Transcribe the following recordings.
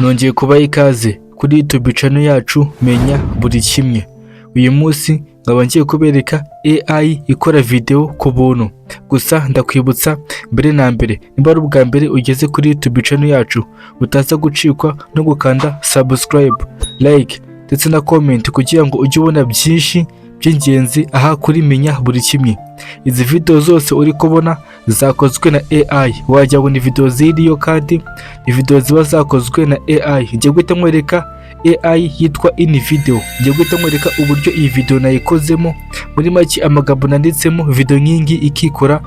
Nongeye kubaha ikaze kuri YouTube channel yacu Menya Buri Kimwe. Uyu munsi nkaba ngiye kubereka AI ikora video ku buntu. Gusa ndakwibutsa mbere na mbere, niba ari ubwa mbere ugeze kuri YouTube channel yacu, utaza gucikwa no gukanda subscribe, like ndetse na comment kugira ngo ujye ubona byinshi by'ingenzi aha kuri Menya Buri Kimwe. Izi video zose uri kubona zakozwe na AI. Wajya abona video ziriyo kandi ni video ziba zakozwe na AI. Ngiye guhita nkwereka AI yitwa ini video. Ngiye guhita nkwereka uburyo iyi video nayikozemo, muri make amagambo nanditsemo video nyingi ikikora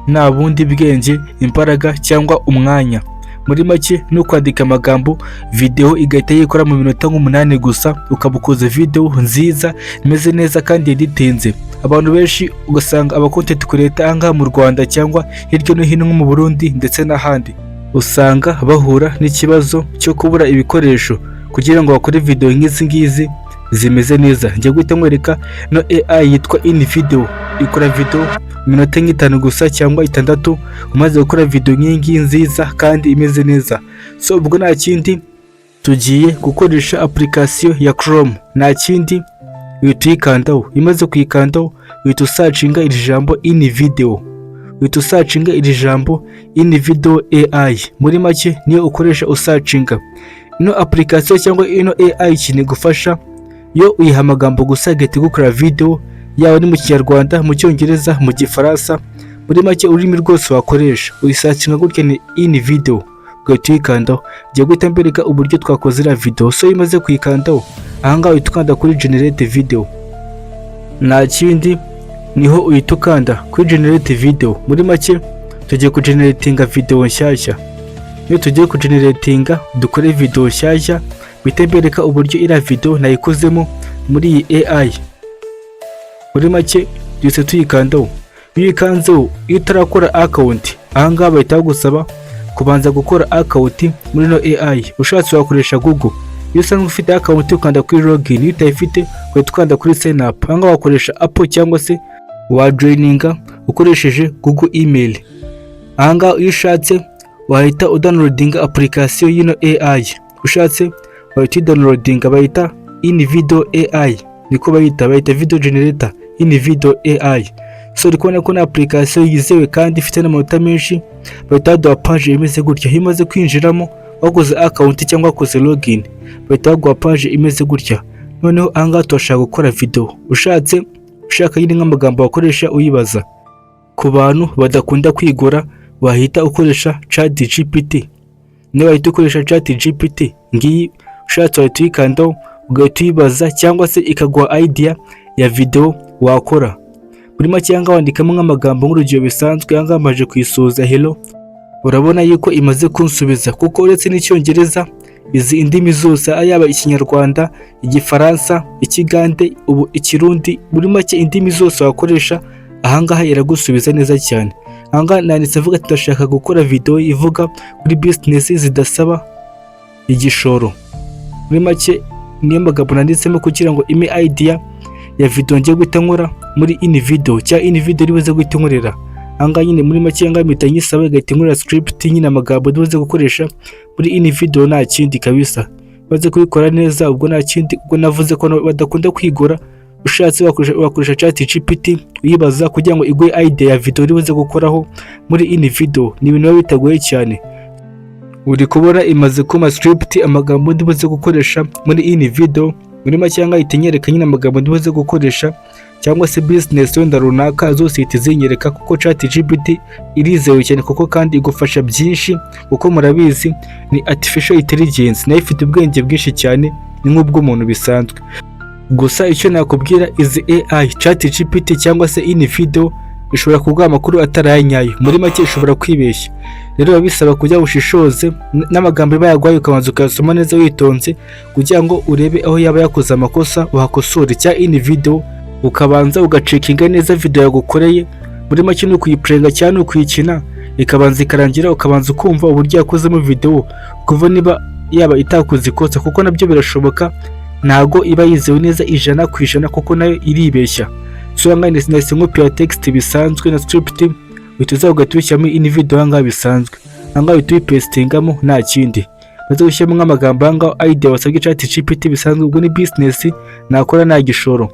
nta bundi bwenge, imbaraga cyangwa umwanya. Muri make no kwandika amagambo, video igahita yikora mu minota nk'umunani gusa, ukabukoza video nziza imeze neza kandi editinze. Abantu benshi ugasanga aba content creator anga mu Rwanda cyangwa hirya no hino mu Burundi ndetse n'ahandi, usanga bahura n'ikibazo cyo kubura ibikoresho kugira ngo bakore video nk'izi ngizi zimeze neza. Njye guhita nkwereka no AI yitwa ini video, ikora video minota nk'itanu gusa cyangwa itandatu umaze gukora video nyingi nziza kandi imeze neza. So ubwo nta kindi, tugiye gukoresha application ya Chrome. Nta kindi, uyikandaho. Imaze kuyikandaho uhita usearchinga iri jambo ini video, uhita usearchinga iri jambo ini video AI. Muri make niyo ukoresha usearchinga ino application cyangwa ino AI. Kine gufasha yo uyiha amagambo gusa igahita gukora video yawe, ni mu Kinyarwanda, mu Cyongereza, mu Gifaransa, muri make ururimi rwose wakoresha. Uyisearchinga gutya ni ini video, ugahita uyikandaho. Ngiye guhita mbereka uburyo twakoze iriya video. So imaze kuyikandaho, ahangaha uhita ukanda kuri generate video. Nta kindi, niho uhita ukanda kuri generate video. Muri make tugiye kugeneratinga video nshyashya. Iyo tugiye kugeneratinga dukore video nshyashya, uhita mbereka uburyo iriya video nayikozemo muri iyi AI. Muri make byose tuyikandaho. Iyo uyikanzeho, iyo utarakora account, ahangaha bahita bagusaba kubanza gukora account muri no AI. Ushatse wakoresha Google. Iyo usanzwe ufite account ukanda kuri login, iyo utayifite uhita ukanda kuri sign up. Ahangaha wakoresha Apple cyangwa se wajoininga ukoresheje Google email. Ahangaha iyo ushatse wahita udownloadinga application y'ino AI. Ushatse wahita downloadinga, bahita ini video AI, niko bahita video generator ini video AI. So uri kubona ko na application yizewe kandi ifite n'amanota menshi. Bahita baduha page imeze gutya. Iyo imaze kwinjiramo wakoze account cyangwa wakoze login, bahita baguha page imeze gutya. Noneho ahangaha turashaka gukora video. Ushaka yindi nk'amagambo wakoresha uyibaza. Ku bantu badakunda kwigora, wahita ukoresha ChatGPT. Niba wahita ukoresha ChatGPT, ngiyi ushatse wahita uyikandaho ugahita uyibaza, cyangwa se ikaguha idea ya video wakora. Muri make yanga wandikamo nk'amagambo nk'urugero bisanzwe. Yanga amaje kuyisoza hello, urabona yuko imaze kunsubiza, kuko uretse n'icyongereza, izi indimi zose ayaba Ikinyarwanda, Igifaransa, Ikigande, ubu Ikirundi, muri make indimi zose wakoresha ahangaha iragusubiza neza cyane. Ahangaha nanditse avuga ati ndashaka gukora video ivuga kuri business zidasaba igishoro. Muri make niyo magambo nanditsemo kugira ngo ime idea ya video ngiye guhita nkora muri ini video, cyangwa ini video ribuze guhita nkorera. Ahangaha nyine muri make yanga mpita nyisaba igahita nkorera script nyine amagambo ndibuze gukoresha muri ini video. Nta kindi kabisa, baze kubikora neza. Ubwo nta kindi, ubwo navuze ko badakunda kwigora. Ushatse wakoresha ChatGPT uyibaza kugira ngo iguhe idea ya video ribuze gukoraho muri ini video. Ni ibintu biba bitagoye cyane. Uri kubona imaze kuma script amagambo ndibuze gukoresha muri ini video. Muri make yanga itinyereka nyine amagambo ndibuze gukoresha, cyangwa se business wenda runaka zose itizinyereka, kuko ChatGPT irizewe cyane, kuko kandi igufasha byinshi, kuko murabizi ni artificial intelligence, nayo ifite ubwenge bwinshi cyane, ni nk'ubw'umuntu bisanzwe. Gusa icyo nakubwira, izi AI ChatGPT cyangwa se ini video ishobora kuguha amakuru atarayanyayo. Muri make ishobora kwibeshya. Rero biba bisaba kujya ushishoze n'amagambo bayagwaye, ukabanza ukayasoma neza witonze kugira ngo urebe aho yaba yakoze amakosa uhakosore. Cya ini video ukabanza ugacekinga neza video yagukoreye. Muri make no kuyiprenga cyane ukuyikina ikabanza ikarangira, ukabanza ukumva uburyo yakozemo video, kuva niba yaba itakoze ikosa, kuko nabyo birashoboka. Ntago iba yizewe neza 100%, kuko nayo iribeshya. So yanga nahise nkopia text bisanzwe na script, uhita uza ugatubishyamo ini video yanga bisanzwe. Ahangaha uhita uyipestingamo nta kindi. maze gushyiramo nk'amagambo ahangaho idea wasabye ChatGPT bisanzwe, ubwo ni business nakora nta gishoro,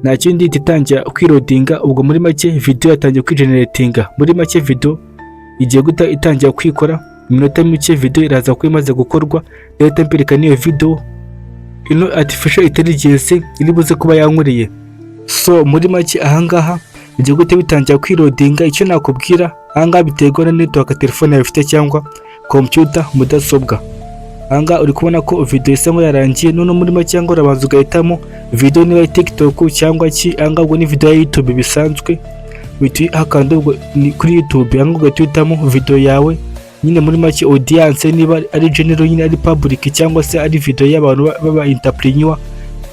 nta kindi itangira kwirodinga. Ubwo muri make video yatangiye kwigeneratinga, muri make video igiye guta itangira kwikora, iminota mike video iraza kuba imaze gukorwa. Leta mbirika niyo video ino artificial intelligence iri buze kuba yankoreye. So muri make ahangaha igiye guta bitangira kwirodinga. Icyo nakubwira ahangaha biterwa na network telefone yawe ufite cyangwa computer, mudasobwa. Ahangaha uri kubona ko video isa nko yarangiye, none muri make cyangwa urabanza ugahitamo video niba TikTok cyangwa ki. Ahangaha ubwo ni video ya YouTube bisanzwe, hakanda ubwo ni kuri YouTube. Ahangaha ugahitamo video yawe nyine muri make audience, niba ari general nyine ari public cyangwa se ari video y'abantu baba entrepreneur.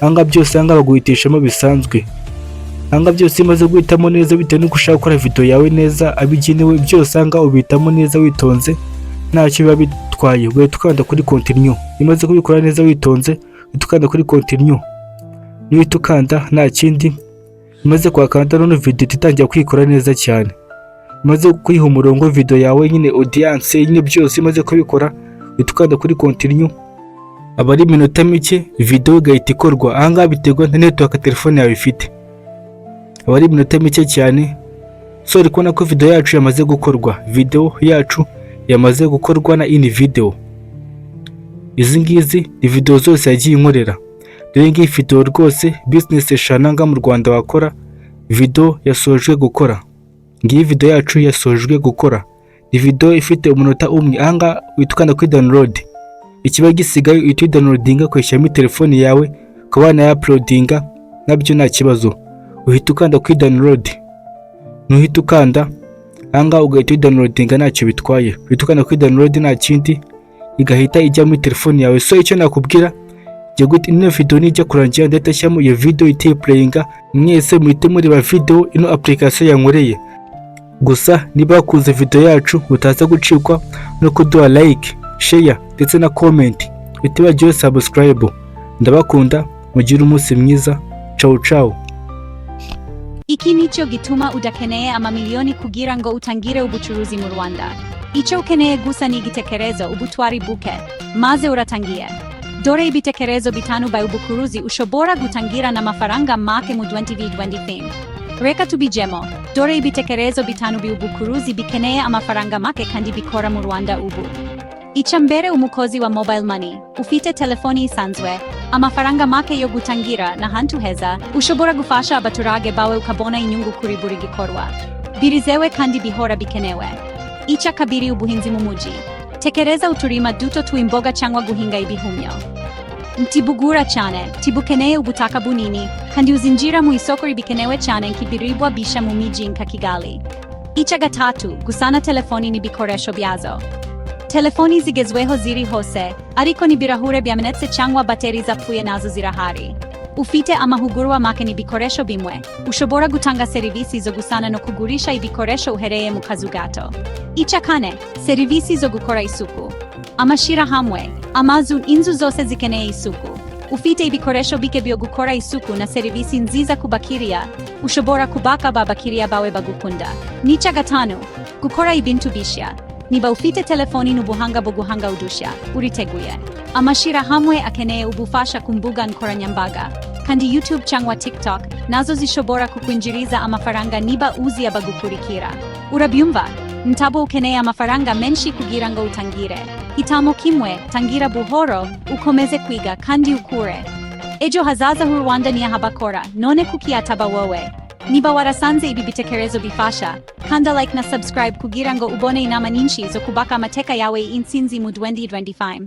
Ahangaha byose ahangaha baguhitishamo bisanzwe. Ahangaha byose imaze guhitamo neza bitewe n'uko ushaka gukora video yawe neza abigenewe, byose ahangaha ubihitamo neza witonze ntacyo biba bitwaye. Ugahita ukanda kuri continue, imaze kubikora neza witonze uhita ukanda kuri continue, uhita ukanda nta kindi. Imaze kwakanda none video itangira kwikora neza cyane, imaze kuyiha umurongo video yawe nyine audience nyine byose imaze kubikora, uhita ukanda kuri continue. Aba ari iminota mike video igahita ikorwa. Ahangaha biterwa na network telefone yawe ifite, aba ari iminota mike cyane. So uri kubona ko video yacu yamaze gukorwa, video yacu yamaze gukorwa na ini video. Izi ngizi ni video zose yagiye inkorera. Dore ngiyi video rwose business eshanu mu Rwanda wakora, video yasojwe gukora. Ngiyi video yacu yasojwe gukora, ni video ifite umunota umwe. Ahangaha witukanda kuri download, ikiba gisigaye uhita downloadinga kwishyiramo telefone yawe ukaba na uploadinga, nabyo nta kibazo. Uhita ukanda kuri download, nuhita ukanda ahangaha ugahita downloadinga ntacyo bitwaye. Uhita ukanda kuri download nta kindi, igahita ijya muri telefone yawe. So icyo nakubwira ino video nijya kurangira ndahita shyiramo iyo video ite playinga, mwese muhite mureba video ino application yankoreye. Gusa niba wakunze video yacu utaza gucikwa no kuduha like, share ndetse na comment, bitibagiwe subscribe. Ndabakunda, mugire umunsi mwiza. Ciao ciao. Iki nicyo gituma udakeneye amamiliyoni kugira ngo utangire ubucuruzi mu Rwanda. Icyo ukeneye gusa ni igitekerezo, ubutwari buke, maze uratangiye. Dore ibitekerezo bitanu by'ubucuruzi ushobora gutangira n'amafaranga make mu 2025. Reka tubijemo. Dore ibitekerezo bitanu by'ubucuruzi bikeneye amafaranga make kandi bikora mu Rwanda ubu. Icya mbere, umukozi wa mobile money. Ufite telefoni isanzwe, amafaranga make yo gutangira n'ahantu heza, ushobora gufasha abaturage bawe ukabona inyungu kuri buri gikorwa. Birizewe kandi bihora bikenewe. Icya kabiri, ubuhinzi mu mujyi. Tekereza uturima duto tw'imboga cyangwa guhinga ibihumyo. Ntibugura cyane, tibukeneye ubutaka bunini, kandi uzinjira mu isoko ribikenewe cyane nk'ibiribwa bisha mu miji nka Kigali. Icya gatatu, gusana telefoni n'ibikoresho byazo. Telefoni zigezweho ziri hose, ariko n'ibirahure byamenetse cyangwa bateri zapfuye nazo zirahari. Ufite amahugurwa make n'ibikoresho bimwe, ushobora gutanga serivisi zo gusana no kugurisha ibikoresho uhereye mu kazu gato. Icya kane, serivisi zo gukora isuku. Amashirahamwe, amazu, inzu zose zikeneye isuku. Ufite ibikoresho bike byo gukora isuku na serivisi nziza ku bakiriya, ushobora kubaka abakiriya bawe bagukunda. N'icya gatanu, gukora ibintu bishya. Niba ufite telefoni n'ubuhanga bwo guhanga udushya, uriteguye. Amashirahamwe akeneye ubufasha ku mbuga nkoranyambaga, kandi YouTube cyangwa TikTok nazo zishobora kukwinjiriza amafaranga niba uzi abagukurikira. Urabyumva? Ntabo ukeneye amafaranga menshi kugira ngo utangire. Hitamo kimwe, tangira buhoro, ukomeze kwiga kandi ukure. Ejo hazaza h'u Rwanda ni ahabakora, none kuki ataba wowe? Niba warasanze ibi bitekerezo bifasha, kanda like na subscribe kugira ngo ubone inama nyinshi zo kubaka amateka yawe intsinzi mu 2025.